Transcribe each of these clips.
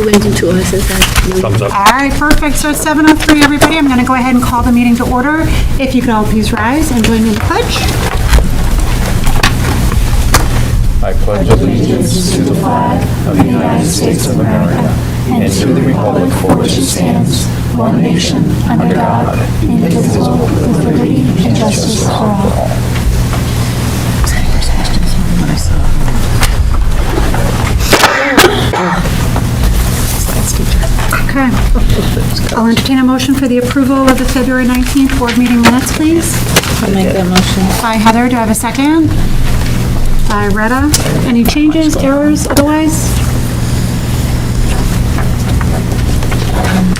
Two wins and two losses. Thumbs up. All right, perfect. So it's 7:03, everybody. I'm going to go ahead and call the meeting to order. If you could all please rise and join me in the pledge. I pledge allegiance to the flag of the United States of America and to the republic for which it stands, one nation, under God, indivisible, with liberty and justice for all. Okay. I'll entertain a motion for the approval of the February 19th board meeting minutes, please. I'll make that motion. By Heather, do I have a second? By Retta. Any changes, errors, otherwise?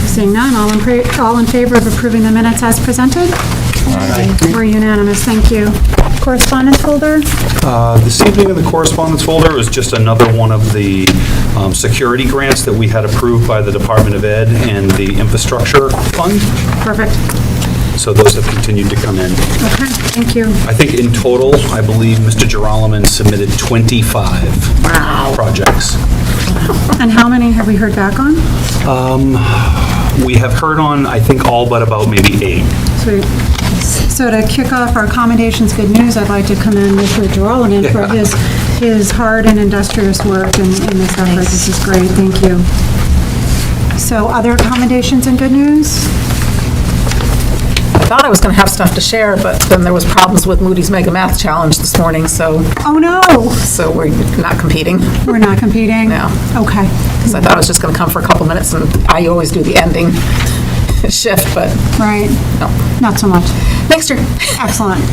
Seeing none, all in favor of approving the minutes as presented? We're unanimous, thank you. Correspondence folder? This evening in the correspondence folder is just another one of the security grants that we had approved by the Department of Ed and the Infrastructure Fund. Perfect. So those have continued to come in. Okay, thank you. I think in total, I believe Mr. Geralman submitted 25 projects. And how many have we heard back on? We have heard on, I think, all but about maybe 8. Sweet. So to kick off our commendations, good news, I'd like to commend Mr. Geralman for his hard and industrious work in this effort. This is great, thank you. So other commendations and good news? I thought I was going to have stuff to share, but then there was problems with Moody's Mega Math Challenge this morning, so Oh, no. we're not competing. We're not competing? No. Okay. Because I thought I was just going to come for a couple minutes, and I always do the ending shift, but Right. no. Not so much. Next year. Excellent.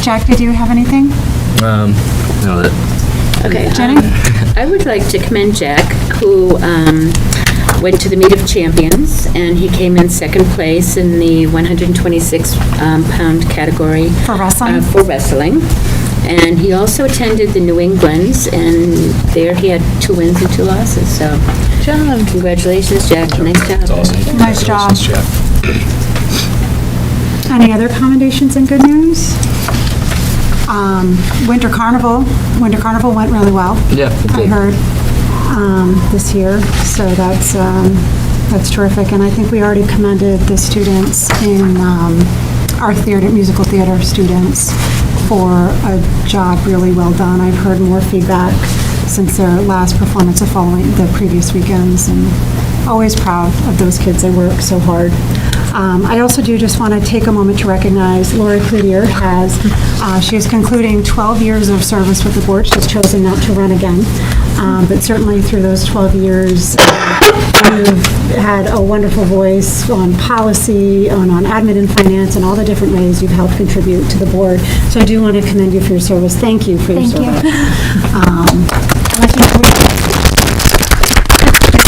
Jack, did you have anything? No, Okay. Jenny? I would like to commend Jack, who went to the Meet of Champions, and he came in second place in the 126-pound category. For wrestling? For wrestling. And he also attended the New England's, and there he had 2 wins and 2 losses. So, congratulations, Jack. Nice job. Awesome. Nice job. Congratulations, Jeff. Any other commendations and good news? Winter Carnival went really well. Yeah, it I did. heard this year, so that's terrific. And I think we already commended the students in our musical theater students for a job really well done. I've heard more feedback since their last performance of following the previous weekends, and always proud of those kids. They work so hard. I also do just want to take a moment to recognize Lori Cloutier she is concluding 12 years of service with the board. She's chosen not to run again, but certainly through those 12 years, you've had a wonderful voice on policy, on admin and finance, and all the different ways you've helped contribute to the board. So I do want to commend you for your service. Thank you for your service. This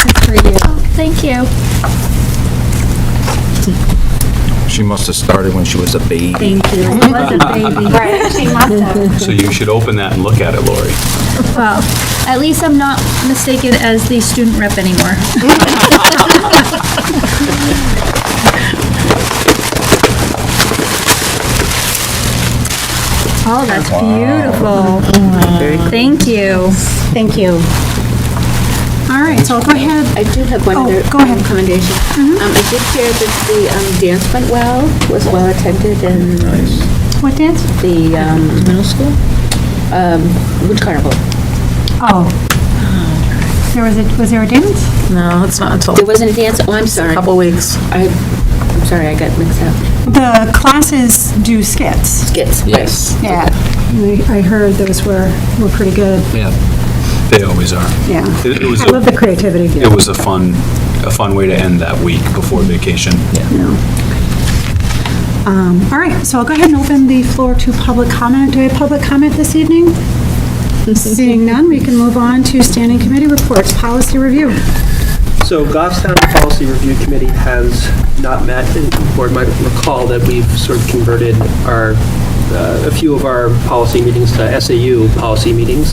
is for you. Thank you. She must have started when she was a baby. Thank you. I was a baby. Right, she must have. So you should open that and look at it, Lori. Well, at least I'm not mistaken as the student rep anymore. Oh, that's beautiful. Thank you. Thank you. All right, so I'll go ahead. I do have one other go ahead. commendation. I did hear that the dance went well, was well attended, and What dance? the middle school? Winter Carnival. Oh. Was there a dance? No, it's not until There wasn't a dance? Oh, I'm sorry. a couple weeks. I'm sorry, I got mixed up. The classes do skits. Skits. Yes. Yeah. I heard those were pretty good. Yeah. They always are. Yeah. It was I love the creativity. It was a fun way to end that week before vacation. All right, so I'll go ahead and open the floor to public comment. Do we have public comment this evening? Seeing none, we can move on to standing committee reports, policy review. So Goffstown Policy Review Committee has not met, and the board might recall that we've sort of converted a few of our policy meetings to SAU policy meetings.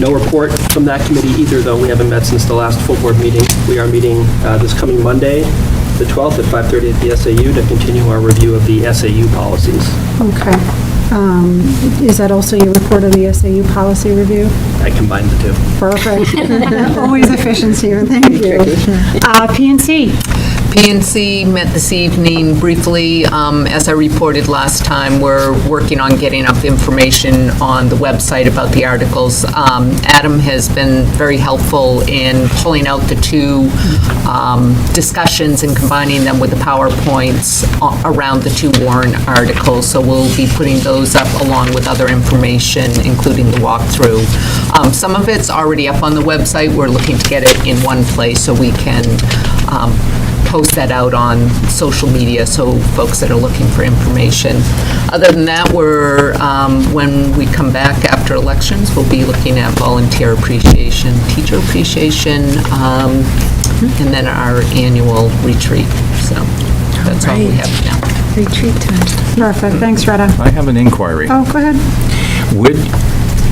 No report from that committee either, though we haven't met since the last full board meeting. We are meeting this coming Monday, the 12th at 5:30 at the SAU to continue our review of the SAU policies. Okay. Is that also your report of the SAU policy review? I combined the two. Perfect. Always efficiency here, thank you. PNC. PNC met this evening briefly. As I reported last time, we're working on getting up information on the website about the articles. Adam has been very helpful in pulling out the two discussions and combining them with the PowerPoints around the two warrant articles. So we'll be putting those up along with other information, including the walkthrough. Some of it's already up on the website. We're looking to get it in one place so we can post that out on social media so folks that are looking for information. Other than that, when we come back after elections, we'll be looking at volunteer appreciation, teacher appreciation, and then our annual retreat. So that's all we have now. Retreat time. Perfect, thanks, Retta. I have an inquiry. Oh, go ahead.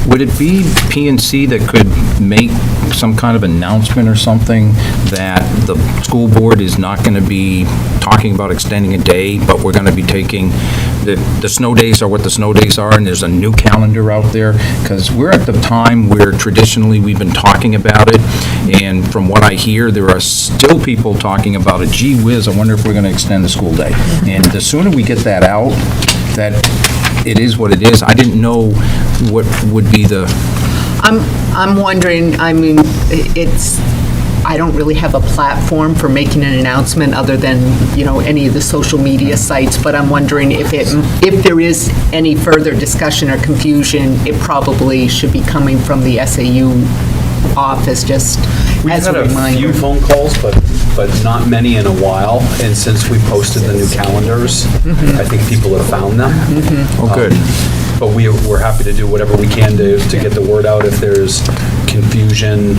Would it be PNC that could make some kind of announcement or something that the school board is not going to be talking about extending a day, but we're going to be taking, the snow days are what the snow days are, and there's a new calendar out there? Because we're at the time where traditionally we've been talking about it, and from what I hear, there are still people talking about it. Gee whiz, I wonder if we're going to extend the school day. And the sooner we get that out, that it is what it is. I didn't know what would be the... I'm wondering, I mean, I don't really have a platform for making an announcement other than, any of the social media sites, but I'm wondering if there is any further discussion or confusion, it probably should be coming from the SAU office, just as a reminder. We've had a few phone calls, but not many in a while, and since we posted the new calendars, I think people have found them. Oh, good. But we're happy to do whatever we can to get the word out if there's confusion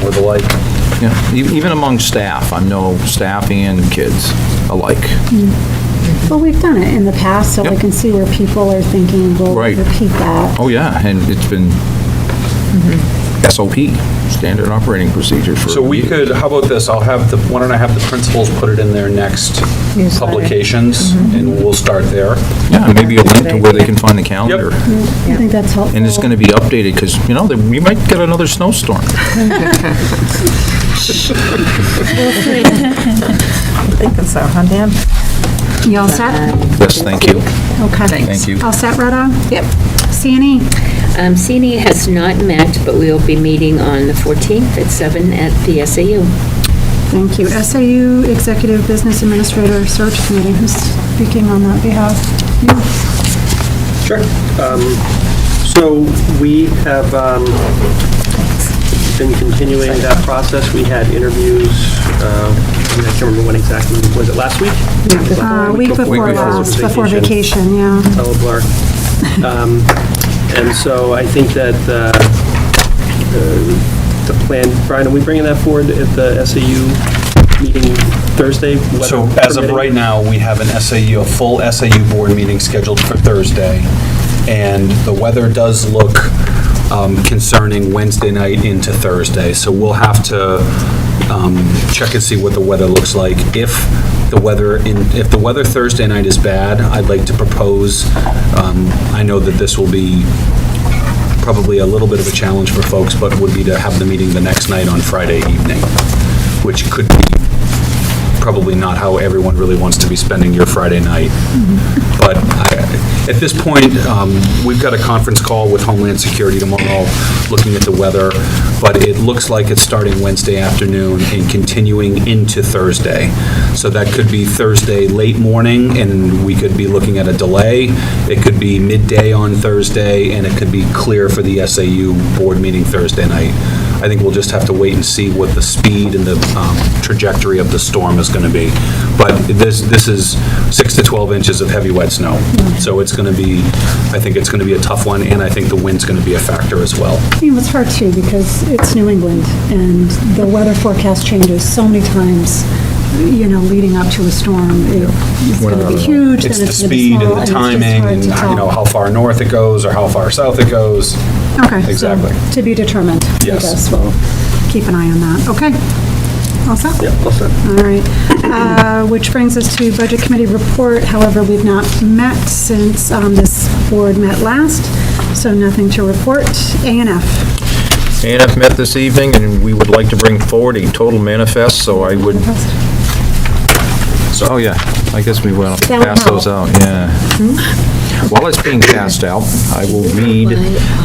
or the like. Yeah, even among staff, I know staff and kids alike. Well, we've done it in the past, so I can see where people are thinking, we'll Right. repeat that. Oh, yeah, and it's been SOP, standard operating procedures for... So we could, how about this, why don't I have the principals put it in their next publications, and we'll start there. Yeah, and maybe a link to where they can find the calendar. I think that's helpful. And it's going to be updated, because, we might get another snowstorm. Thinking so, huh, Dan? You all set? Yes, thank you. Okay. Thank you. All set, Retta? Yep. C&E? CNE has not met, but we will be meeting on the 14th at 7 at the SAU. Thank you. SAU Executive Business Administrator Search Committee, who's speaking on that behalf? You. Sure. So we have been continuing that process. We had interviews, I can't remember when exactly, was it last week? Week before last, before vacation, yeah. Oh, blur. And so I think that the plan, Brian, are we bringing that forward at the SAU meeting Thursday? So weather as of permitting? right now, we have a full SAU board meeting scheduled for Thursday, and the weather does look concerning Wednesday night into Thursday, so we'll have to check and see what the weather looks like. If the weather Thursday night is bad, I'd like to propose, I know that this will be probably a little bit of a challenge for folks, but would be to have the meeting the next night on Friday evening, which could be probably not how everyone really wants to be spending your Friday night. But at this point, we've got a conference call with Homeland Security tomorrow looking at the weather, but it looks like it's starting Wednesday afternoon and continuing into Thursday. So that could be Thursday late morning, and we could be looking at a delay. It could be midday on Thursday, and it could be clear for the SAU board meeting Thursday night. I think we'll just have to wait and see what the speed and the trajectory of the storm is going to be. But this is 6 to 12 inches of heavy wet snow. So it's going to be, I think it's going to be a tough one, and I think the wind's going to be a factor as well. It's hard too, because it's New England, and the weather forecast changes so many times, leading up to a storm. It's going to be huge, It's then the it's going to be speed small, and the it's just timing hard and, to tell. how far north it goes or how far south it goes. Okay. so Exactly. To be determined, I Yes. guess. We'll keep an eye on that. Okay. All set? Yeah, all set. All right. Which brings us to Budget Committee report. However, we've not met since this board met last, so nothing to report. A&F. ANF met this evening, and we would like to bring forward a total manifest, so I would... Oh, yeah, I guess we will pass those out, yeah. While it's being passed out, I will read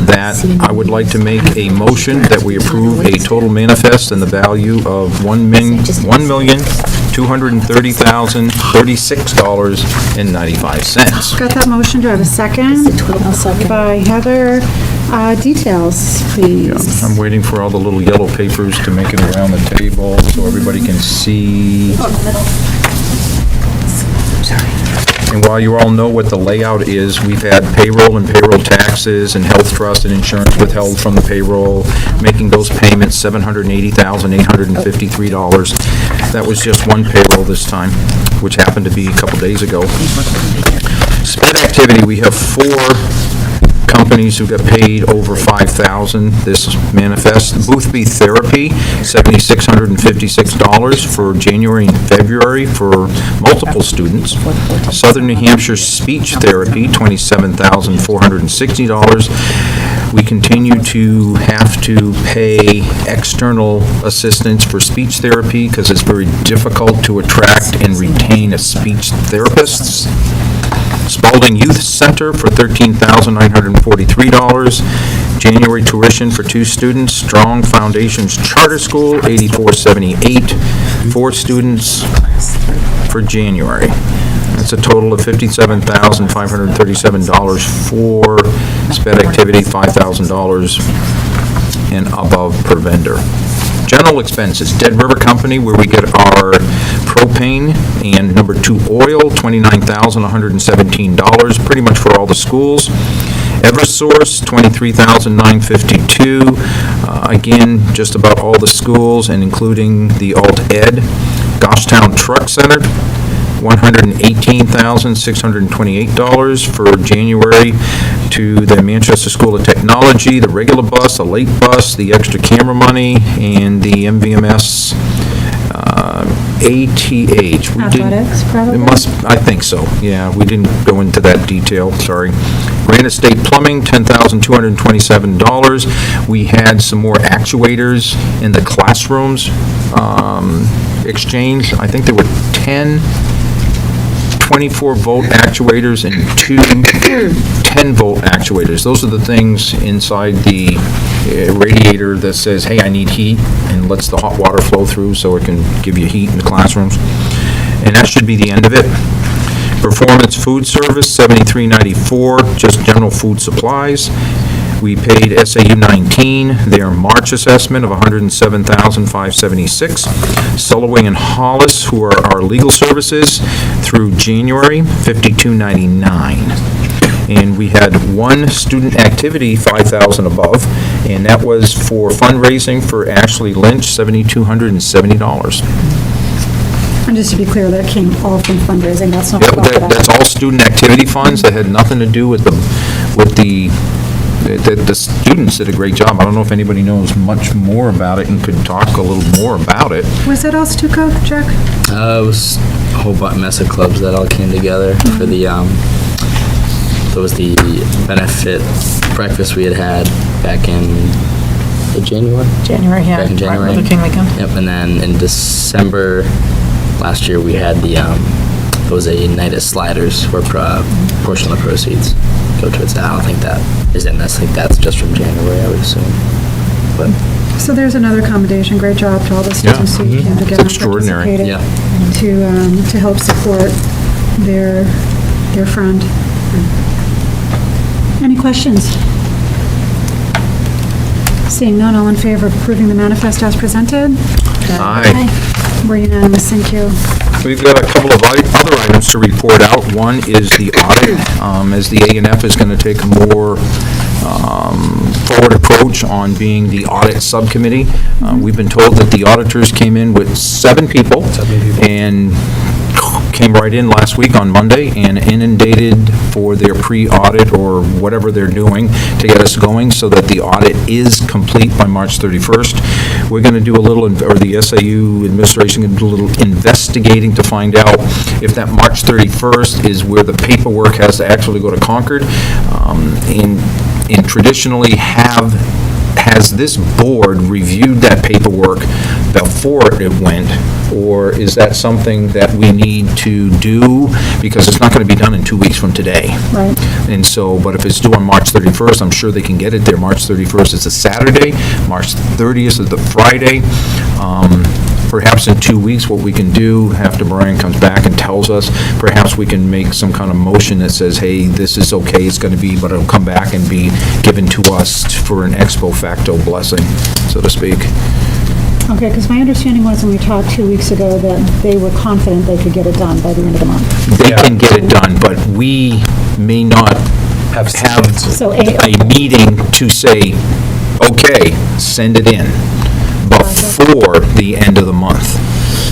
that I would like to make a motion that we approve a total manifest in the value of $1,230,036.95. Got that motion? Do I have a second? I'll second. By Heather. Details, please. I'm waiting for all the little yellow papers to make it around the table so everybody can see. And while you all know what the layout is, we've had payroll and payroll taxes and health trust and insurance withheld from the payroll, making those payments $780,853. That was just one payroll this time, which happened to be a couple days ago. Sped activity, we have 4 companies who got paid over $5,000 this manifest. Boothby Therapy, $7,656 for January and February for multiple students. Southern New Hampshire Speech Therapy, $27,460. We continue to have to pay external assistance for speech therapy because it's very difficult to attract and retain a speech therapist. Spalding Youth Center for $13,943. January tuition for 2 students. Strong Foundations Charter School, $84.78. 4 students for January. That's a total of $57,537 for sped activity, $5,000 and above per vendor. General expenses, Dead River Company, where we get our propane and number 2 oil, $29,117, pretty much for all the schools. Eversource, $23,952, again, just about all the schools and including the alt ed. Goffstown Truck Center, $118,628 for January to the Manchester School of Technology, the regular bus, the late bus, the extra camera money, and the MVMS ATH. We didn't- Athletics, probably? It must, I think so, yeah. We didn't go into that detail, sorry. Granite State Plumbing, $10,227. We had some more actuators in the classrooms exchange. I think there were 10 24-volt actuators and 2 10-volt actuators. Those are the things inside the radiator that says, hey, I need heat, and lets the hot water flow through so it can give you heat in the classrooms. And that should be the end of it. Performance Food Service, $73.94, just general food supplies. We paid SAU 19 their March assessment of $107,576. Sulloway and Hollis, who are our legal services, through January, $52.99. And we had 1 student activity, $5,000 above, and that was for fundraising for Ashley Lynch, $7,270. And just to be clear, that came all from fundraising, that's not... Yep, that's all student activity funds. That had nothing to do with the students did a great job. I don't know if anybody knows much more about it and could talk a little more about it. Was it all Stuco, Jack? It was a whole mess of clubs that all came together for the, there was the benefit breakfast we had back in January? January, yeah. Back in January. Martin Luther King weekend. Yep, and then in December last year, we had the, there was a night at Sliders where a portion of the proceeds go towards that. I don't think that is in this. I think that's just from January, I would assume. But So there's another commendation. Great job to all the students who came together and extraordinary. participated to help support their friend. Any questions? Seeing none, all in favor of approving the manifest as presented? Aye. We're unanimous, thank you. We've got a couple of other items to report out. One is the audit, as the A&F is going to take a more forward approach on being the audit subcommittee. We've been told that the auditors came in with 7 people. And came right in last week on Monday and inundated for their pre-audit or whatever they're doing to get us going so that the audit is complete by March 31st. we're going to do a little, or the SAU administration going to do a little investigating to find out if that March 31st is where the paperwork has to actually go to Concord. And traditionally has this board reviewed that paperwork before it went, or is that something that we need to do? Because it's not going to be done in 2 weeks from today. Right. And so, but if it's due on March 31st, I'm sure they can get it there. March 31st is a Saturday, March 30th is the Friday. Perhaps in 2 weeks, what we can do, after Brian comes back and tells us, perhaps we can make some kind of motion that says, hey, this is okay, it's going to be, but it'll come back and be given to us for an ex post facto blessing, so to speak. Okay, because my understanding was when we talked 2 weeks ago that they were confident they could get it done by the end of the month. They can get it done, but we may not have So a meeting to say, okay, send it in before the end of the month.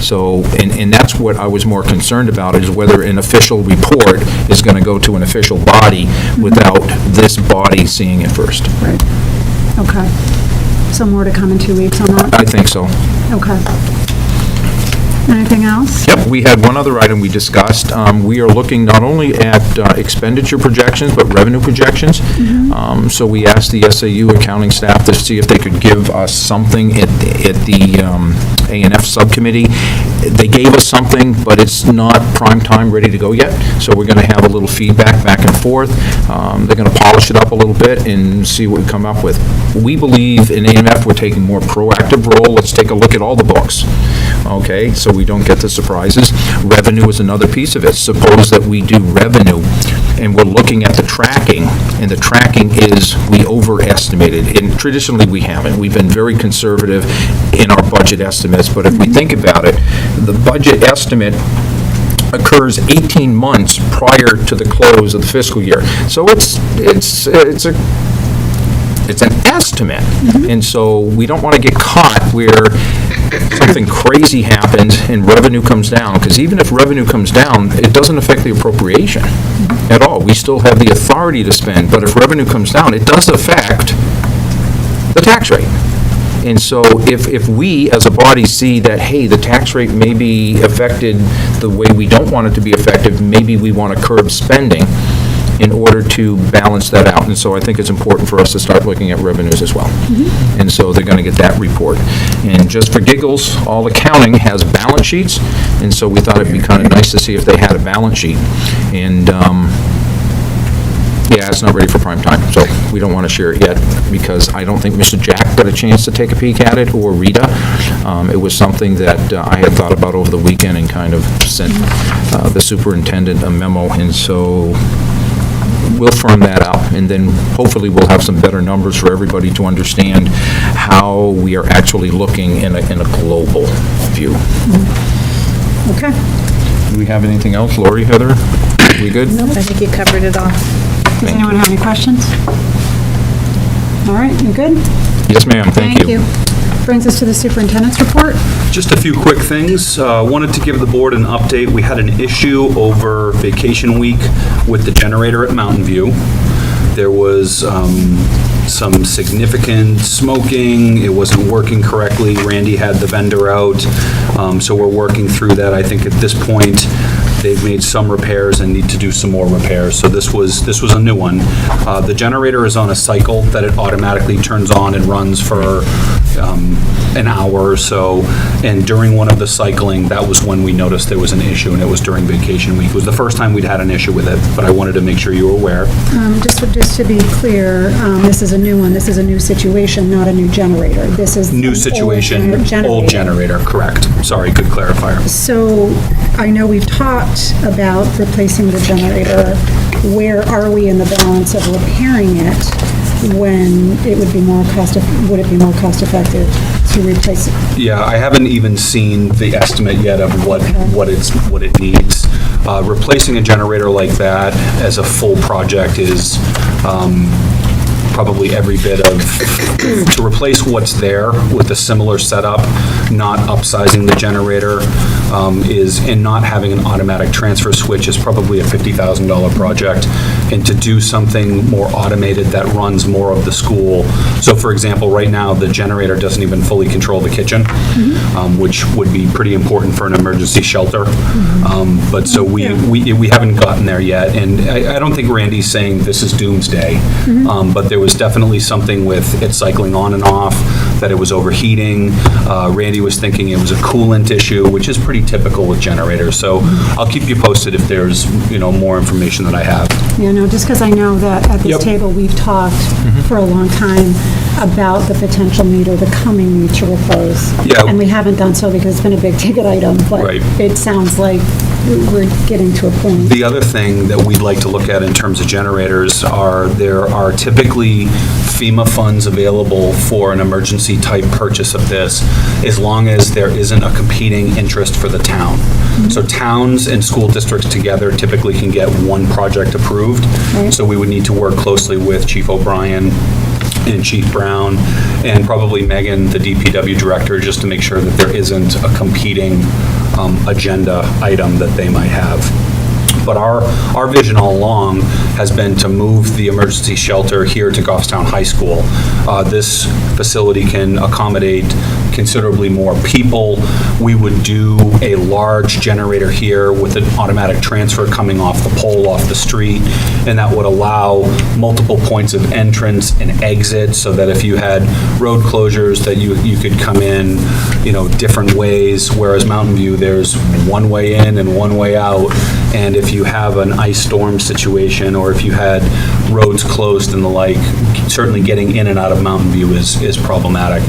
So, and that's what I was more concerned about, is whether an official report is going to go to an official body without this body seeing it first. Right. Okay. So more to come in 2 weeks on that? I think so. Okay. Anything else? Yep, we had one other item we discussed. We are looking not only at expenditure projections, but revenue projections. So we asked the SAU accounting staff to see if they could give us something at the A&F subcommittee. They gave us something, but it's not prime time, ready to go yet. So we're going to have a little feedback back and forth. They're going to polish it up a little bit and see what we come up with. We believe in A&F we're taking a more proactive role. Let's take a look at all the books. Okay, so we don't get the surprises. Revenue is another piece of it. Suppose that we do revenue, and we're looking at the tracking, and the tracking is we overestimated, and traditionally we haven't. We've been very conservative in our budget estimates, but if we think about it, the budget estimate occurs 18 months prior to the close of the fiscal year. So it's an estimate, and so we don't want to get caught where something crazy happens and revenue comes down, because even if revenue comes down, it doesn't affect the appropriation at all. We still have the authority to spend, but if revenue comes down, it does affect the tax rate. And so if we, as a body, see that, hey, the tax rate may be affected the way we don't want it to be affected, maybe we want to curb spending in order to balance that out. And so I think it's important for us to start looking at revenues as well. And so they're going to get that report. And just for giggles, all accounting has balance sheets, and so we thought it'd be kind of nice to see if they had a balance sheet. And yeah, it's not ready for prime time, so we don't want to share it yet, because I don't think Mr. Jack got a chance to take a peek at it, or Rita. It was something that I had thought about over the weekend and kind of sent the superintendent a memo, and so we'll firm that up, and then hopefully we'll have some better numbers for everybody to understand how we are actually looking in a global view. Okay. Do we have anything else? Lori, Heather? We good? Nope, I think you covered it all. Does anyone have any questions? All right, you good? Yes, ma'am. Thank you. Brings us to the superintendent's report. Just a few quick things. Wanted to give the board an update. We had an issue over vacation week with the generator at Mountain View. There was some significant smoking. It wasn't working correctly. Randy had the vendor out, so we're working through that. I think at this point, they've made some repairs and need to do some more repairs. So this was a new one. The generator is on a cycle that it automatically turns on and runs for an hour or so. And during one of the cycling, that was when we noticed there was an issue, and it was during vacation week. It was the first time we'd had an issue with it, but I wanted to make sure you were aware. Just to be clear, this is a new one. This is a new situation, not a new generator. This is New situation, old generator, correct. Sorry, good clarifier. So I know we've talked about replacing the generator. Where are we in the balance of repairing it when it would be more would it be more cost effective to replace it? Yeah, I haven't even seen the estimate yet of what it needs. Replacing a generator like that as a full project is probably every bit of, to replace what's there with a similar setup, not upsizing the generator, in not having an automatic transfer switch is probably a $50,000 project, and to do something more automated that runs more of the school. So for example, right now, the generator doesn't even fully control the kitchen, which would be pretty important for an emergency shelter. But so we haven't gotten there yet, and I don't think Randy's saying this is doomsday, but there was definitely something with it cycling on and off, that it was overheating. Randy was thinking it was a coolant issue, which is pretty typical with generators. So I'll keep you posted if there's, more information that I have. Yeah, no, just because I know that at this table, we've talked for a long time about the potential need or the coming need to replace. Yeah. And we haven't done so because it's been a big ticket item, but Right. it sounds like we're getting to a point. The other thing that we'd like to look at in terms of generators there are typically FEMA funds available for an emergency type purchase of this, as long as there isn't a competing interest for the town. So towns and school districts together typically can get one project approved. Right. So we would need to work closely with Chief O'Brien and Chief Brown, and probably Megan, the DPW director, just to make sure that there isn't a competing agenda item that they might have. But our vision all along has been to move the emergency shelter here to Goffstown High School. This facility can accommodate considerably more people. We would do a large generator here with an automatic transfer coming off the pole, off the street, and that would allow multiple points of entrance and exit, so that if you had road closures, that you could come in, different ways, whereas Mountain View, there's one way in and one way out. And if you have an ice storm situation, or if you had roads closed and the like, certainly getting in and out of Mountain View is problematic.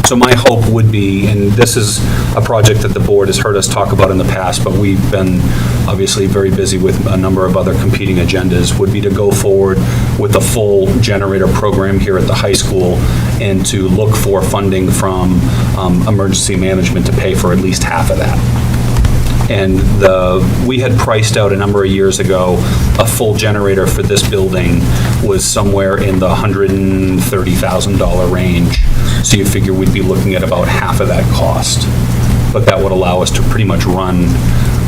So my hope would be, and this is a project that the board has heard us talk about in the past, but we've been obviously very busy with a number of other competing agendas, would be to go forward with a full generator program here at the high school, and to look for funding from emergency management to pay for at least half of that. And we had priced out a number of years ago, a full generator for this building was somewhere in the $130,000 range. So you figure we'd be looking at about half of that cost. But that would allow us to pretty much run.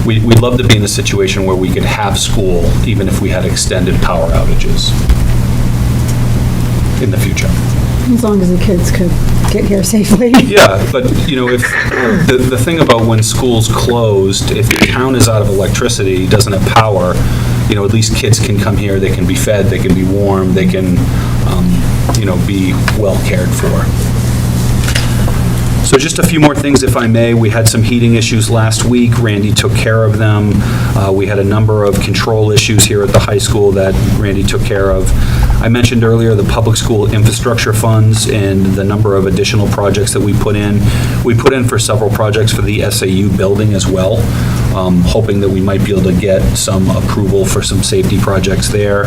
We'd love to be in a situation where we could have school even if we had extended power outages in the future. As long as the kids could get here safely. Yeah, but, if the thing about when school's closed, if the town is out of electricity, doesn't have power, at least kids can come here, they can be fed, they can be warm, they can, be well cared for. So just a few more things, if I may. We had some heating issues last week. Randy took care of them. We had a number of control issues here at the high school that Randy took care of. I mentioned earlier the public school infrastructure funds and the number of additional projects that we put in. We put in for several projects for the SAU building as well, hoping that we might be able to get some approval for some safety projects there.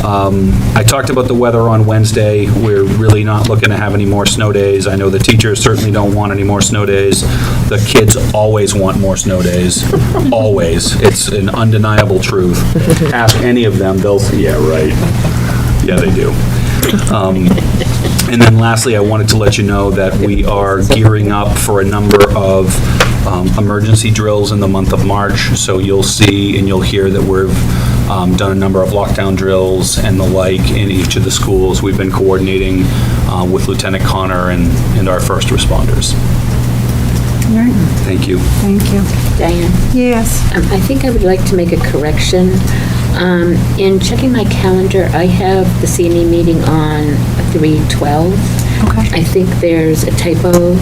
I talked about the weather on Wednesday. We're really not looking to have any more snow days. I know the teachers certainly don't want any more snow days. The kids always want more snow days, always. It's an undeniable truth. Ask any of them, they'll say, yeah, right. Yeah, they do. And then lastly, I wanted to let you know that we are gearing up for a number of emergency drills in the month of March. So you'll see and you'll hear that we've done a number of lockdown drills and the like in each of the schools. We've been coordinating with Lieutenant Connor and our first responders. All right. Thank you. Thank you. Diane? Yes. I think I would like to make a correction. In checking my calendar, I have the CNE meeting on 3/12. Okay. I think there's a typo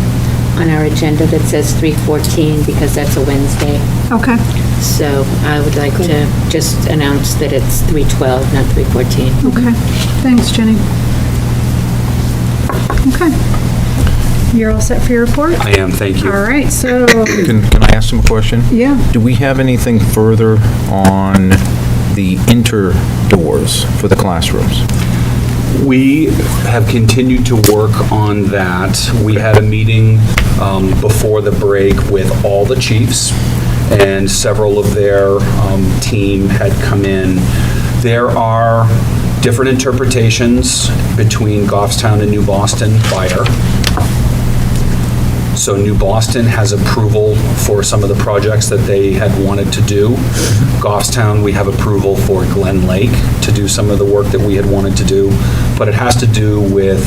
on our agenda that says 3/14 because that's a Wednesday. Okay. So I would like to just announce that it's 3/12, not 3/14. Okay. Thanks, Jenny. Okay. You're all set for your report? I am, thank you. All right, so, Can I ask them a question? yeah. Do we have anything further on the inter doors for the classrooms? We have continued to work on that. We had a meeting before the break with all the chiefs, and several of their team had come in. There are different interpretations between Goffstown and New Boston Fire. So New Boston has approval for some of the projects that they had wanted to do. Goffstown, we have approval for Glen Lake to do some of the work that we had wanted to do, but it has to do with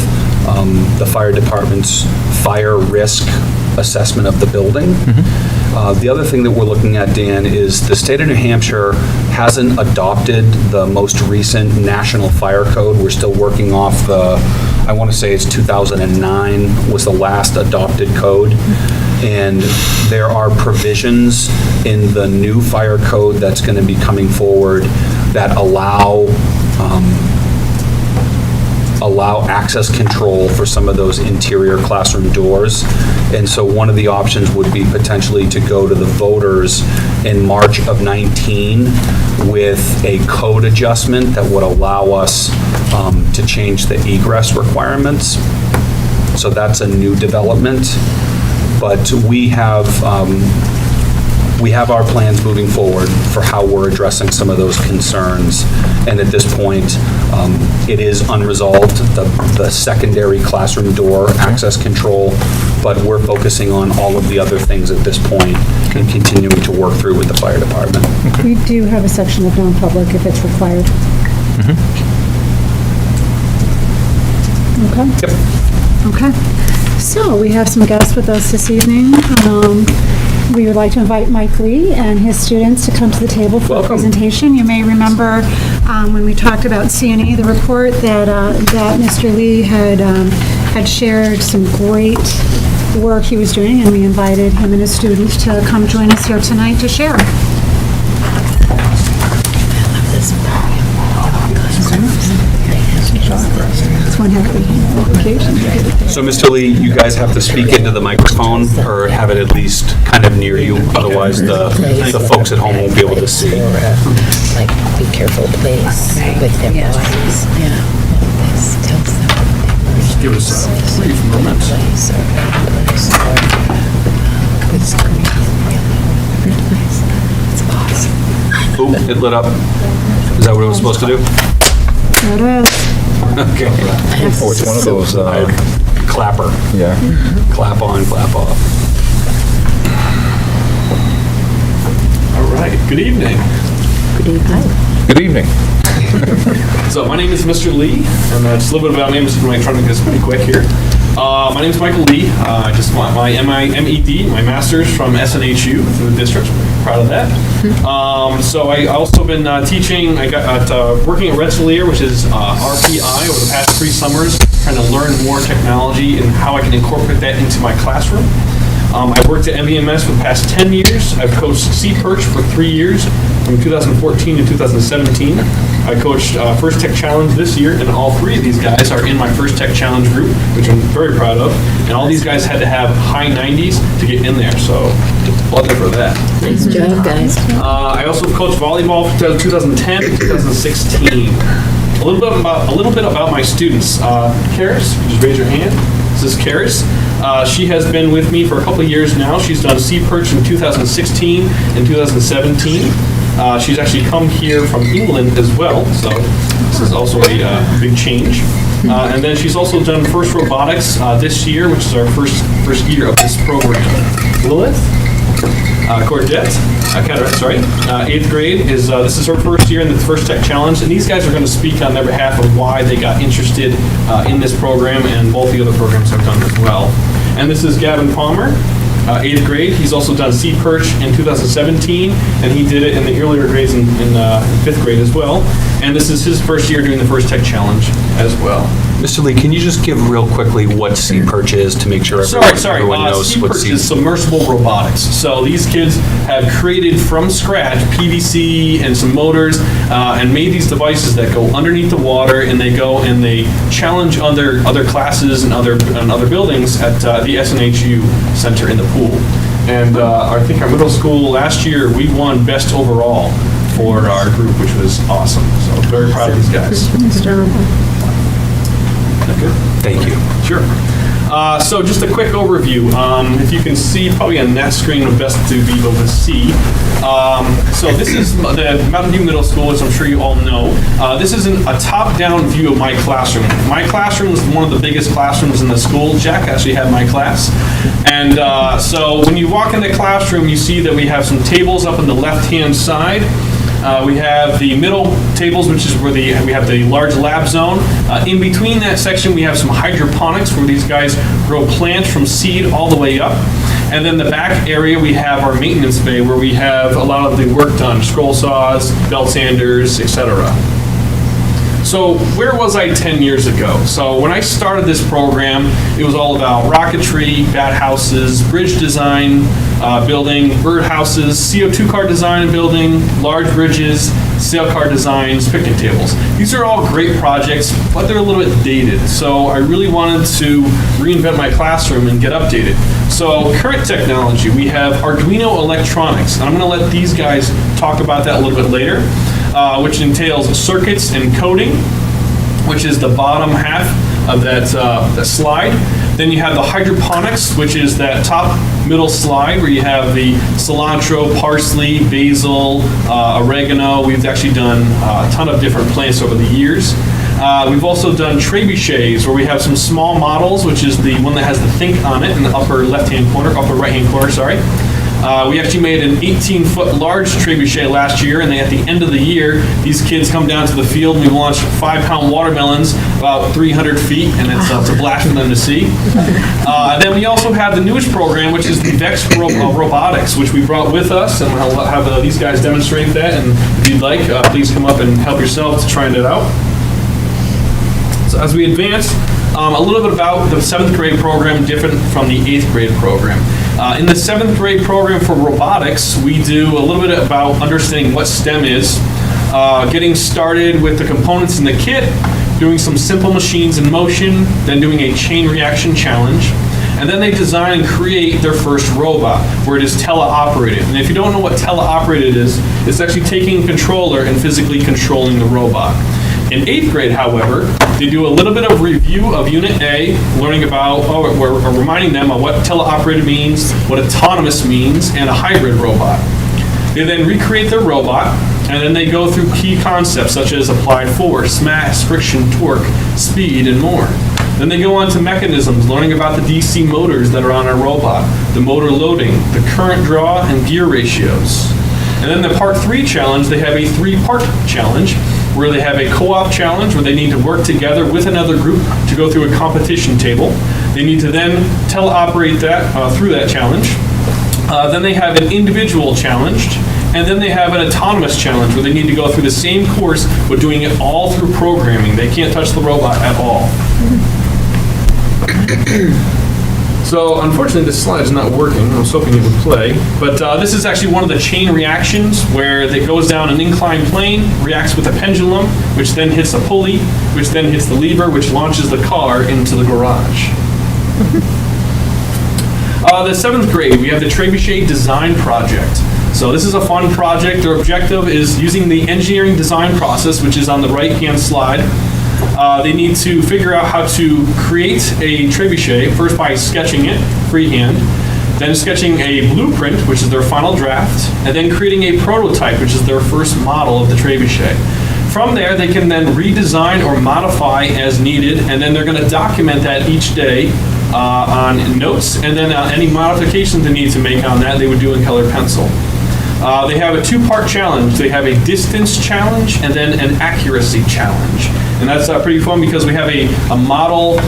the fire department's fire risk assessment of the building. The other thing that we're looking at, Dan, is the state of New Hampshire hasn't adopted the most recent national fire code. We're still working off I want to say it's 2009 was the last adopted code. And there are provisions in the new fire code that's going to be coming forward that allow access control for some of those interior classroom doors. And so one of the options would be potentially to go to the voters in March of 19 with a code adjustment that would allow us to change the egress requirements. So that's a new development. But we have our plans moving forward for how we're addressing some of those concerns. And at this point, it is unresolved, the secondary classroom door access control, but we're focusing on all of the other things at this point and continuing to work through with the fire department. We do have a section of non-public if it's required. Okay. Yep. Okay. So we have some guests with us this evening. We would like to invite Mike Lee and his students to come to the table for a presentation. You may remember when we talked about CNE, the report that Mr. Lee had shared some great work he was doing, and we invited him and his students to come join us here tonight to share. So, Mr. Lee, you guys have to speak into the microphone or have it at least kind of near you, otherwise the folks at home won't be able to see. Like, be careful, please, with their bodies. Yeah. Just give us a brief moment. Ooh, it lit up. Is that what it was supposed to do? There it is. Okay. Oh, it's one of those, clapper. yeah. Clap on, clap off. All right, good evening. Good evening. So my name is Mr. Lee, and just a little bit about me. I'm just going to try to get this pretty quick here. My name is Michael Lee. I just got my MED, my master's from SNHU through the district. Proud of that. So I also been teaching. I got working at Rensselaer, which is RPI, over the past 3 summers, trying to learn more technology and how I can incorporate that into my classroom. I worked at MVMS for the past 10 years. I've coached C-Perch for 3 years, from 2014 to 2017. I coached First Tech Challenge this year, and all 3 of these guys are in my First Tech Challenge group, which I'm very proud of. And all these guys had to have high 90s to get in there, so plug in for that. Nice job, guys. I also coached volleyball from 2010 to 2016. A little bit about my students. Karis, just raise your hand. This is Karis. She has been with me for a couple of years now. She's done C-Perch in 2016 and 2017. She's actually come here from England as well, so this is also a big change. And then she's also done First Robotics this year, which is our first year of this program. Lilith, Cordette, 8th grade, this is her first year in the First Tech Challenge, and these guys are going to speak on their behalf of why they got interested in this program, and both the other programs have done as well. And this is Gavin Palmer, 8th grade. He's also done C-Perch in 2017, and he did it in the earlier grades in 5th grade as well. And this is his first year doing the First Tech Challenge as well. Mr. Lee, can you just give real quickly what C-Perch is to make sure everyone knows what C-Perch is submersible robotics. So these kids have created from scratch PVC and some motors and made these devices that go underneath the water, and they go and they challenge other classes and other buildings at the SNHU Center in the pool. And I think our middle school last year, we won best overall for our group, which was awesome. So very proud of these guys. Nice job. Good. Thank you. Sure. So just a quick overview. If you can see, probably on that screen, the best to be able to see. So this is the Mountain View Middle School, as I'm sure you all know. This is a top-down view of my classroom. My classroom is one of the biggest classrooms in the school. Jack actually had my class. And so when you walk in the classroom, you see that we have some tables up on the left-hand side. We have the middle tables, which is where we have the large lab zone. In between that section, we have some hydroponics, where these guys grow plants from seed all the way up. And then the back area, we have our maintenance bay, where we have a lot of the work done, scroll saws, belt sanders, etc. So where was I 10 years ago? So when I started this program, it was all about rocketry, bat houses, bridge design, building bird houses, CO2 car design and building, large bridges, sail car designs, picnic tables. These are all great projects, but they're a little bit dated. So I really wanted to reinvent my classroom and get updated. So current technology, we have Arduino electronics. And I'm going to let these guys talk about that a little bit later, which entails circuits and coding, which is the bottom half of that slide. Then you have the hydroponics, which is that top middle slide where you have the cilantro, parsley, basil, oregano. We've actually done a ton of different plants over the years. We've also done trebuchets, where we have some small models, which is the one that has the think on it in the upper left-hand corner, upper right-hand corner, sorry. We actually made an 18-foot large trebuchet last year, and then at the end of the year, these kids come down to the field, and we launch 5-pound watermelons about 300 feet, and it's a blast for them to see. Then we also have the newest program, which is the VEX Robotics, which we brought with us, and I'll have these guys demonstrate that, and if you'd like, please come up and help yourself to trying it out. So as we advance, a little bit about the 7th grade program, different from the 8th grade program. In the 7th grade program for robotics, we do a little bit about understanding what STEM is, getting started with the components in the kit, doing some simple machines in motion, then doing a chain reaction challenge, and then they design and create their first robot, where it is teleoperated. And if you don't know what teleoperated is, it's actually taking a controller and physically controlling the robot. In 8th grade, however, they do a little bit of review of Unit A, learning about, we're reminding them of what teleoperated means, what autonomous means, and a hybrid robot. They then recreate their robot, and then they go through key concepts such as applied force, mass, friction, torque, speed, and more. Then they go on to mechanisms, learning about the DC motors that are on our robot, the motor loading, the current draw, and gear ratios. And then the Part 3 challenge, they have a 3-part challenge, where they have a co-op challenge where they need to work together with another group to go through a competition table. They need to then teleoperate that through that challenge. Then they have an individual challenge, and then they have an autonomous challenge where they need to go through the same course but doing it all through programming. They can't touch the robot at all. So unfortunately this slide is not working. I was hoping it would play. But this is actually one of the chain reactions where it goes down an inclined plane, reacts with a pendulum, which then hits a pulley, which then hits the lever, which launches the car into the garage. The 7th grade, we have the Trebuchet Design Project. So this is a fun project. Their objective is using the engineering design process, which is on the right-hand slide. They need to figure out how to create a trebuchet, first by sketching it freehand, then sketching a blueprint, which is their final draft, and then creating a prototype, which is their first model of the trebuchet. From there, they can then redesign or modify as needed, and then they're going to document that each day on notes, and then any modifications they need to make on that, they would do in colored pencil. They have a 2-part challenge. They have a distance challenge and then an accuracy challenge. And that's pretty fun because we have a model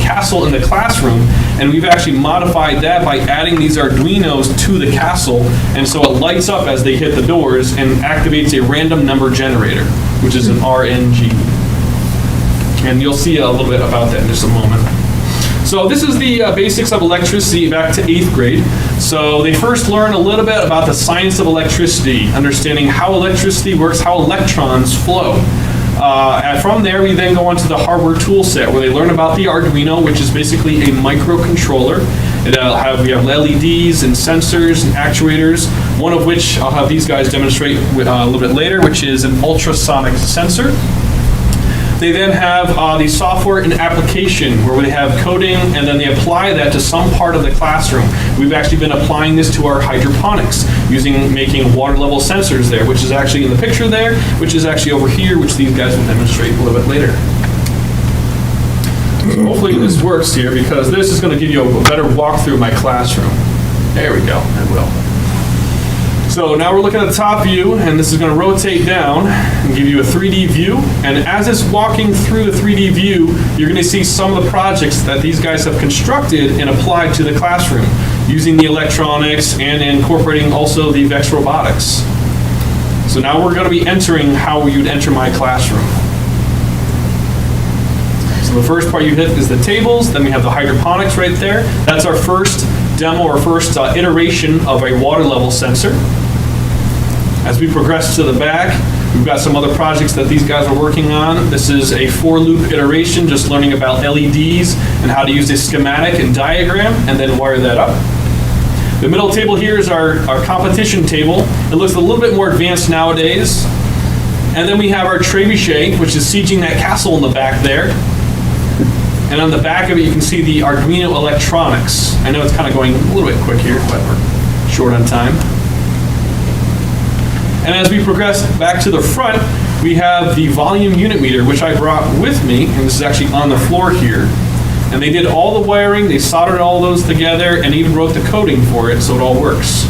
castle in the classroom, and we've actually modified that by adding these Arduinos to the castle, and so it lights up as they hit the doors and activates a random number generator, which is an RNG. And you'll see a little bit about that in just a moment. So this is the basics of electricity back to 8th grade. So they first learn a little bit about the science of electricity, understanding how electricity works, how electrons flow. And from there, we then go on to the hardware tool set, where they learn about the Arduino, which is basically a microcontroller. We have LEDs and sensors and actuators, one of which I'll have these guys demonstrate a little bit later, which is an ultrasonic sensor. They then have the software and application, where they have coding, and then they apply that to some part of the classroom. We've actually been applying this to our hydroponics, making water level sensors there, which is actually in the picture there, which is actually over here, which these guys will demonstrate a little bit later. So hopefully this works here, because this is going to give you a better walkthrough of my classroom. There we go, it will. So now we're looking at the top view, and this is going to rotate down and give you a 3D view. And as it's walking through the 3D view, you're going to see some of the projects that these guys have constructed and applied to the classroom, using the electronics and incorporating also the VEX robotics. So now we're going to be entering how you'd enter my classroom. So the first part you hit is the tables, then we have the hydroponics right there. That's our first demo or first iteration of a water level sensor. As we progress to the back, we've got some other projects that these guys are working on. This is a 4-loop iteration, just learning about LEDs and how to use a schematic and diagram and then wire that up. The middle table here is our competition table. It looks a little bit more advanced nowadays. And then we have our trebuchet, which is sieging that castle in the back there. And on the back of it, you can see the Arduino electronics. I know it's kind of going a little bit quick here, but we're short on time. And as we progress back to the front, we have the volume unit meter, which I brought with me, and this is actually on the floor here. And they did all the wiring, they soldered all those together, and even wrote the coding for it, so it all works.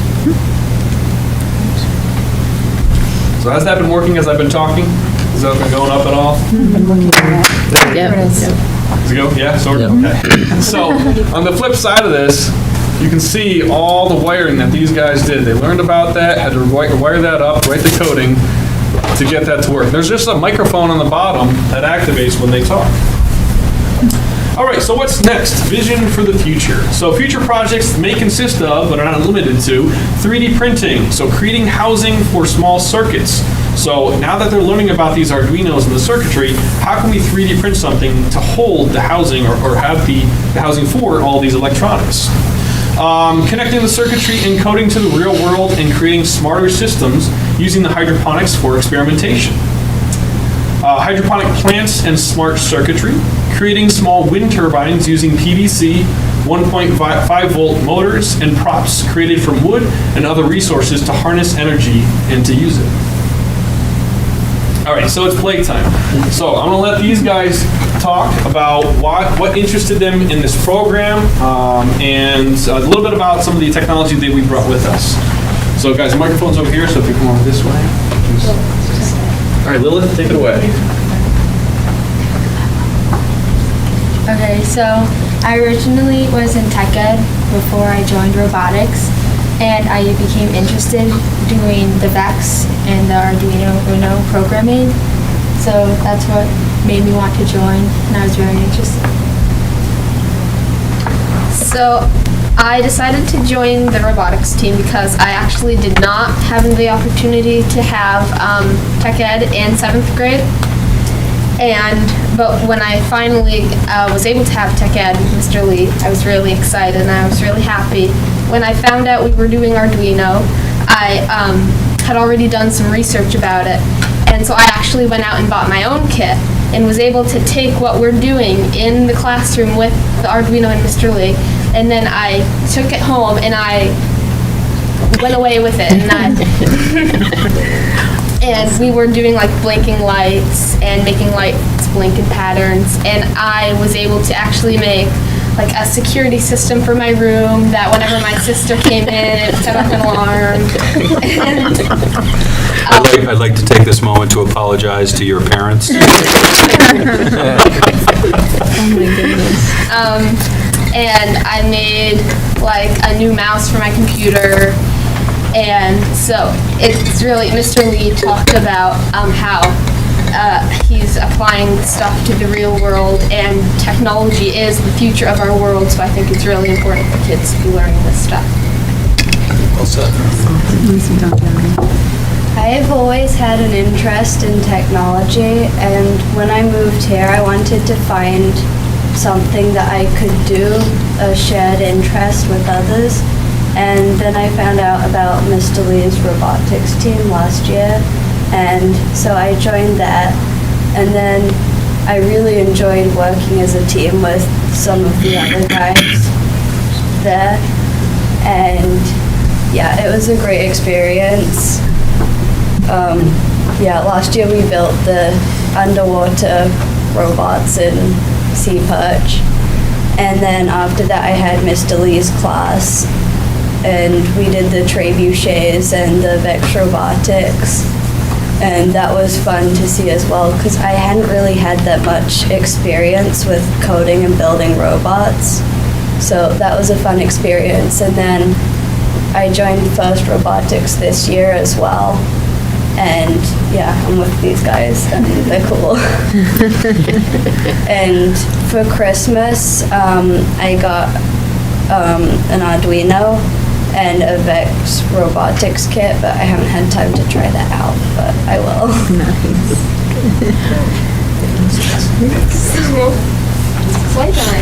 So has that been working as I've been talking? Has that been going up at all? Yeah. Does it go? Yeah, sort of? Okay. So, on the flip side of this, you can see all the wiring that these guys did. They learned about that, had to wire that up, write the coding to get that to work. There's just a microphone on the bottom that activates when they talk. All right, so what's next? Vision for the future. So future projects may consist of, but are not limited to, 3D printing, so creating housing for small circuits. So now that they're learning about these Arduinos and the circuitry, how can we 3D print something to hold the housing or have the housing for all these electronics? Connecting the circuitry and coding to the real world and creating smarter systems using the hydroponics for experimentation. Hydroponic plants and smart circuitry, creating small wind turbines using PVC, 1.5 volt motors and props created from wood and other resources to harness energy and to use it. All right, so it's playtime. So I'm gonna let these guys talk about what interested them in this program and a little bit about some of the technology that we brought with us. So guys, the microphone's over here, so if you come over this way. All right, Lilith, take it away. Okay, so I originally was in tech ed before I joined robotics, and I became interested doing the VEX and the Arduino Uno programming. So that's what made me want to join, and I was very interested. So I decided to join the robotics team because I actually did not have the opportunity to have tech ed in 7th grade. But when I finally was able to have tech ed with Mr. Lee, I was really excited and I was really happy. When I found out we were doing Arduino, I had already done some research about it. And so I actually went out and bought my own kit and was able to take what we're doing in the classroom with the Arduino and Mr. Lee, and then I took it home and I went away with it. And we were doing like blinking lights and making lights blink in patterns, and I was able to actually make like a security system for my room that whenever my sister came in, it set up an alarm. And, I'd like to take this moment to apologize to your parents. Oh my goodness. And I made like a new mouse for my computer. And so it's really, Mr. Lee talked about how he's applying stuff to the real world, and technology is the future of our world, so I think it's really important for kids to be learning this stuff. Well said. I've always had an interest in technology, and when I moved here, I wanted to find something that I could do, a shared interest with others. And then I found out about Mr. Lee's robotics team last year, and so I joined that. And then I really enjoyed working as a team with some of the other guys there. And yeah, it was a great experience. Yeah, last year we built the underwater robots in Sea Perch. And then after that I had Mr. Lee's class, and we did the trebuchets and the Vex robotics. And that was fun to see as well, because I hadn't really had that much experience with coding and building robots. So that was a fun experience. And then I joined First Robotics this year as well. And yeah, I'm with these guys, and they're cool. And for Christmas, I got an Arduino and a Vex robotics kit, but I haven't had time to try that out, but I will.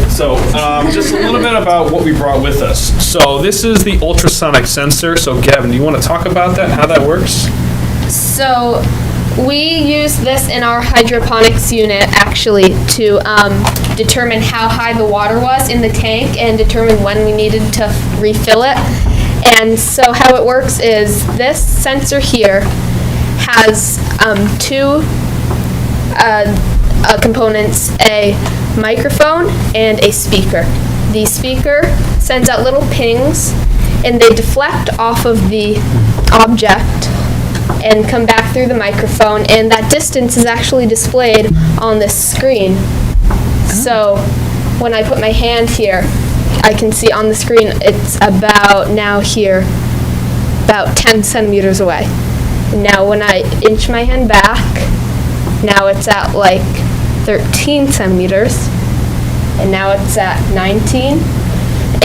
So, just a little bit about what we brought with us. So, this is the ultrasonic sensor. So, Gavin, do you want to talk about that, how that works? So we use this in our hydroponics unit actually to determine how high the water was in the tank and determine when we needed to refill it. And so how it works is this sensor here has two components, a microphone and a speaker. The speaker sends out little pings and they deflect off of the object and come back through the microphone, and that distance is actually displayed on this screen. So when I put my hand here, I can see on the screen it's about now here, about 10 centimeters away. Now when I inch my hand back, now it's at like 13 centimeters, and now it's at 19,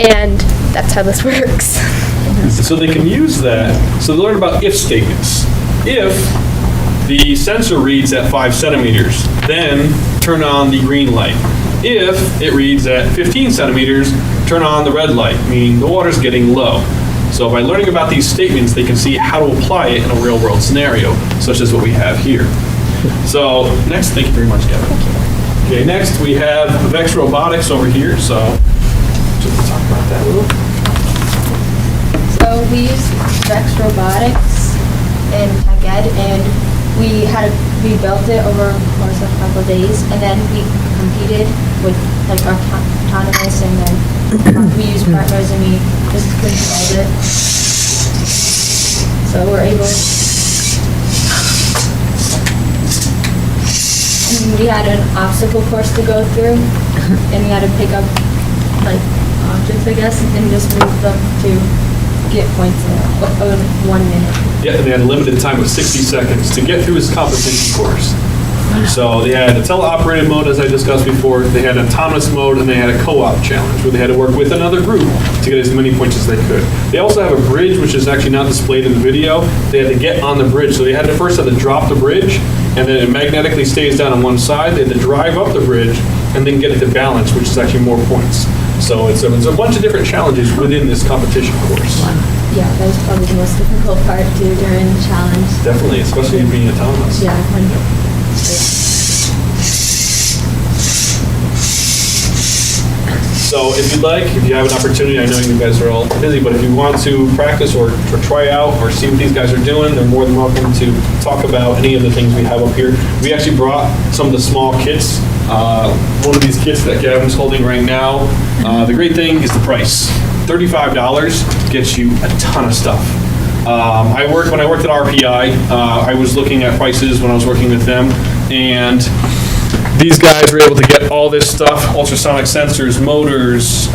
and that's how this works. So they can use that, so they learn about if statements. If the sensor reads at 5 centimeters, then turn on the green light. If it reads at 15 centimeters, turn on the red light, meaning the water's getting low. So by learning about these statements, they can see how to apply it in a real-world scenario, such as what we have here. So next, thank you very much, Kevin. Okay, next we have Vex Robotics over here, so just talk about that a little. So we use Vex Robotics in Tech Ed, and we built it over the course of a couple of days, and then we competed with like our autonomous, and then we used partners, and we just controlled it. So we're able. And we had an obstacle course to go through, and we had to pick up like objects, I guess, and just move them to get points in 1 minute. Yeah, and they had a limited time of 60 seconds to get through this competition course. So they had a teleoperated mode, as I discussed before, they had an autonomous mode, and they had a co-op challenge where they had to work with another group to get as many points as they could. They also have a bridge, which is actually not displayed in the video. They had to get on the bridge, so they had to first have to drop the bridge, and then it magnetically stays down on one side. They had to drive up the bridge, and then get it to balance, which is actually more points. So it's a bunch of different challenges within this competition course. Yeah, that was probably the most difficult part too during the challenge. Definitely, especially being autonomous. Yeah. So if you'd like, if you have an opportunity, I know you guys are all busy, but if you want to practice or try out or see what these guys are doing, they're more than welcome to talk about any of the things we have up here. We actually brought some of the small kits. One of these kits that Gavin's holding right now. The great thing is the price. $35 gets you a ton of stuff. When I worked at RPI, I was looking at prices when I was working with them, and these guys were able to get all this stuff, ultrasonic sensors, motors,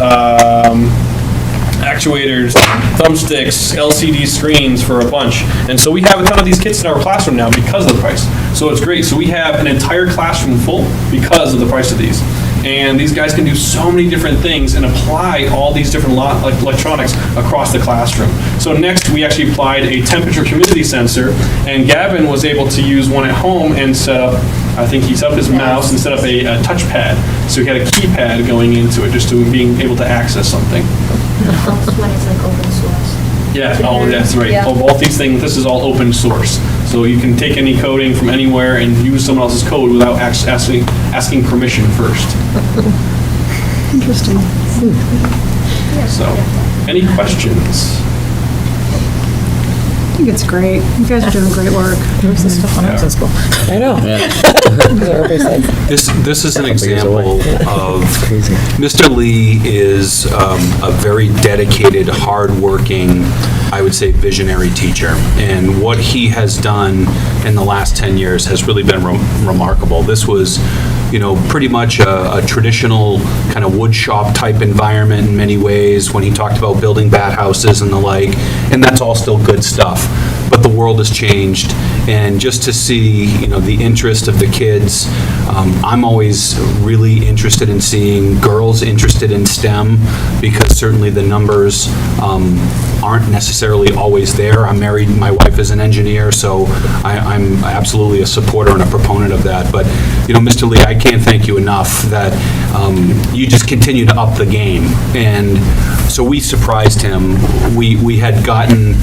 actuators, thumbsticks, LCD screens for a bunch. And so we have a ton of these kits in our classroom now because of the price. So it's great. So we have an entire classroom full because of the price of these. And these guys can do so many different things and apply all these different electronics across the classroom. So next, we actually applied a temperature humidity sensor, and Gavin was able to use one at home and set up, I think he set up his mouse and set up a touchpad. So he had a keypad going into it, just to being able to access something. When it's like open source. Yeah, oh, that's right. Yeah. All these things, this is all open source. So you can take any coding from anywhere and use someone else's code without asking permission first. Interesting. So, any questions? I think it's great. You guys are doing great work. There's this stuff when I was in school. I know. This is an example of, Mr. Lee is a very dedicated, hardworking, I would say visionary teacher. And what he has done in the last 10 years has really been remarkable. This was, pretty much a traditional kind of wood shop type environment in many ways when he talked about building bat houses and the like, and that's all still good stuff. But the world has changed, and just to see, the interest of the kids, I'm always really interested in seeing girls interested in STEM, because certainly the numbers aren't necessarily always there. I'm married, my wife is an engineer, so I'm absolutely a supporter and a proponent of that. But, Mr. Lee, I can't thank you enough that you just continue to up the game. And so we surprised him. We had gotten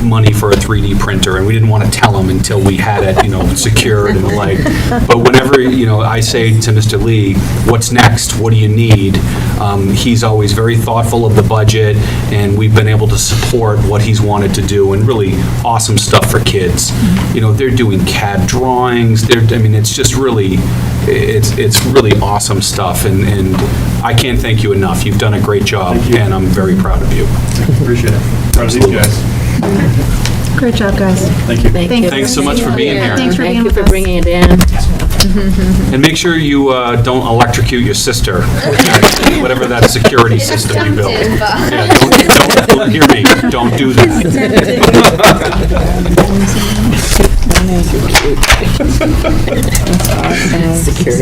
money for a 3D printer, and we didn't want to tell him until we had it, secured and the like. But whenever, I say to Mr. Lee, what's next? What do you need? He's always very thoughtful of the budget, and we've been able to support what he's wanted to do, and really awesome stuff for kids. They're doing CAD drawings. It's just really, it's really awesome stuff, and I can't thank you enough. You've done a great job, and I'm very proud of you. Appreciate it. Proud of these guys. Great job, guys. Thank you. Thank you. Thanks so much for being here. Thanks for being with Thank you us. for bringing it in. And make sure you don't electrocute your sister, whatever that security system you built. Yeah, don't hear me. Don't do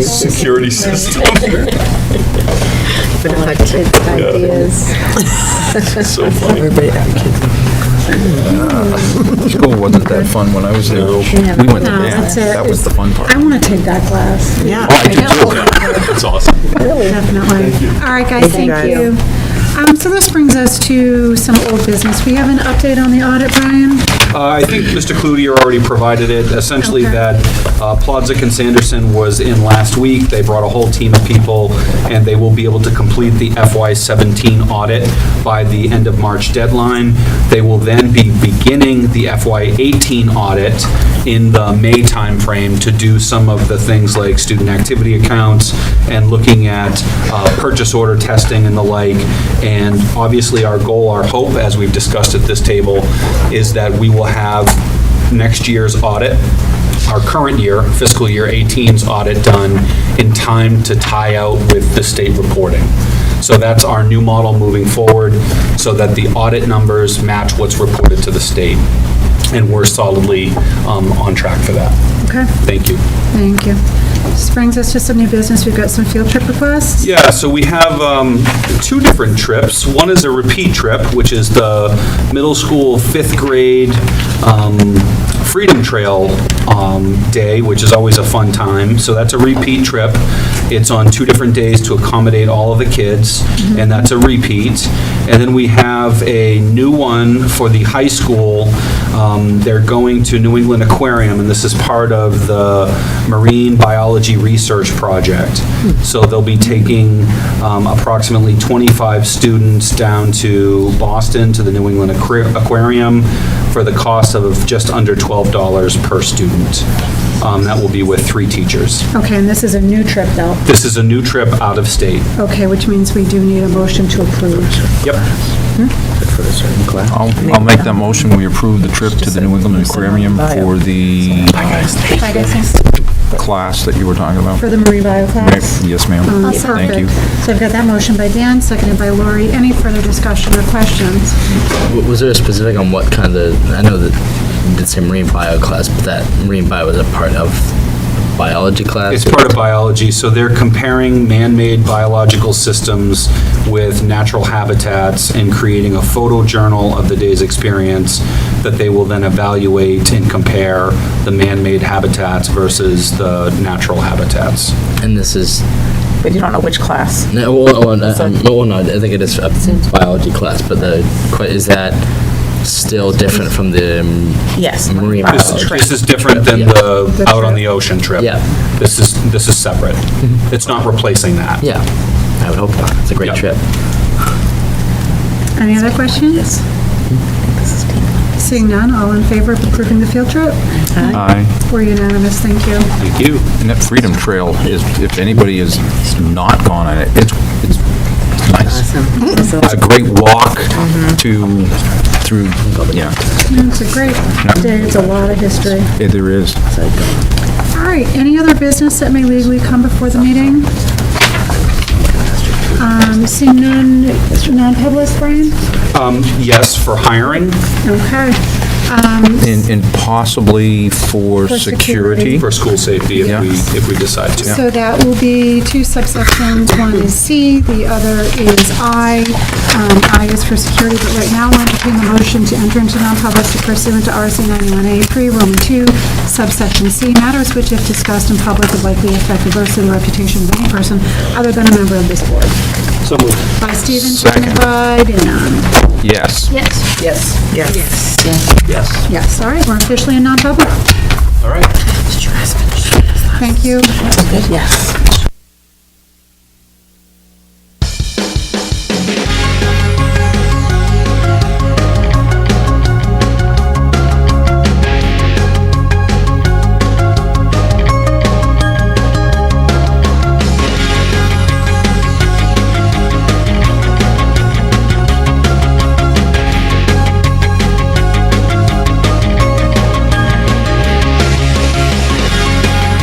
Security system. But our kids' ideas. So funny. School wasn't that fun when I was there. We went to dance. That was the fun part. I want to take that class. Yeah. Oh, I do too. That's awesome. Definitely. All right, guys, thank you. So this brings us to some old business. We have an update on the audit, Brian? I think Mr. Cloutier already provided it. Essentially, Okay. that Plodzik and Sanderson was in last week. They brought a whole team of people, and they will be able to complete the FY17 audit by the end of March deadline. They will then be beginning the FY18 audit in the May timeframe to do some of the things like student activity accounts and looking at purchase order testing and the like. And obviously, our goal, our hope, as we've discussed at this table, is that we will have next year's audit, our current year, fiscal year 18's audit done in time to tie out with the state reporting. So that's our new model moving forward, so that the audit numbers match what's reported to the state. And we're solidly on track for that. Okay, Thank you. thank you. This brings us to some new business. We've got some field trip requests. Yeah, so we have two different trips. One is a repeat trip, which is the middle school 5th grade Freedom Trail day, which is always a fun time. So that's a repeat trip. It's on 2 different days to accommodate all of the kids, and that's a repeat. And then we have a new one for the high school. They're going to New England Aquarium, and this is part of the Marine Biology Research Project. So they'll be taking approximately 25 students down to Boston to the New England Aquarium for the cost of just under $12 per student. That will be with 3 teachers. Okay, and this is a new trip, though. This is a new trip out of state. Okay, which means we do need a motion to approve. Yep. I'll make that motion. We approve the trip to the New England Aquarium for the class that you were talking about. For the Marine Bio class? Yes, ma'am. Thank you. So I've got that motion by Dan, seconded by Lori. Any further discussion or questions? Was there a specific on what kind of, I know that you did say marine bio class, but that marine bio was a part of biology class? It's part of biology, so they're comparing man-made biological systems with natural habitats and creating a photo journal of the day's experience that they will then evaluate and compare the man-made habitats versus the natural habitats. And this is... But you don't know which class? No, well, no, I think it is a biology class, but is that still different from the Yes. marine This biology. this is different than the out on the ocean trip. Yeah. This is separate. It's not replacing that. Yeah, I would hope not. It's a great Yeah. trip. Any other questions? Seeing none, all in favor of approving the field trip? Aye. We're unanimous, thank you. Thank you. And that Freedom Trail is, if anybody has not gone on it, it's nice. It's a great walk through, yeah, It's a great day, it's a lot of history. yeah, there is. All right, any other business that may legally come before the meeting? Seeing none, non-public, Brian? Yes, for hiring, Okay. And possibly for For security. security. for school safety Yeah. if we decide to. So that will be two subsections. One is C, the other is I. I is for security, but right now we're entertaining the motion to enter into non-public to pursuant to RSA 91A3, Roman 2, subsection C, matters which if discussed in public would likely affect adversely the reputation of any person other than a member of this board. So moved. By Stephen, Second. seconded by Dan. Yes. Yes. Yes. Yes. Yes. Yes, all right, we're officially in non-public. All right. Thank you. Yes.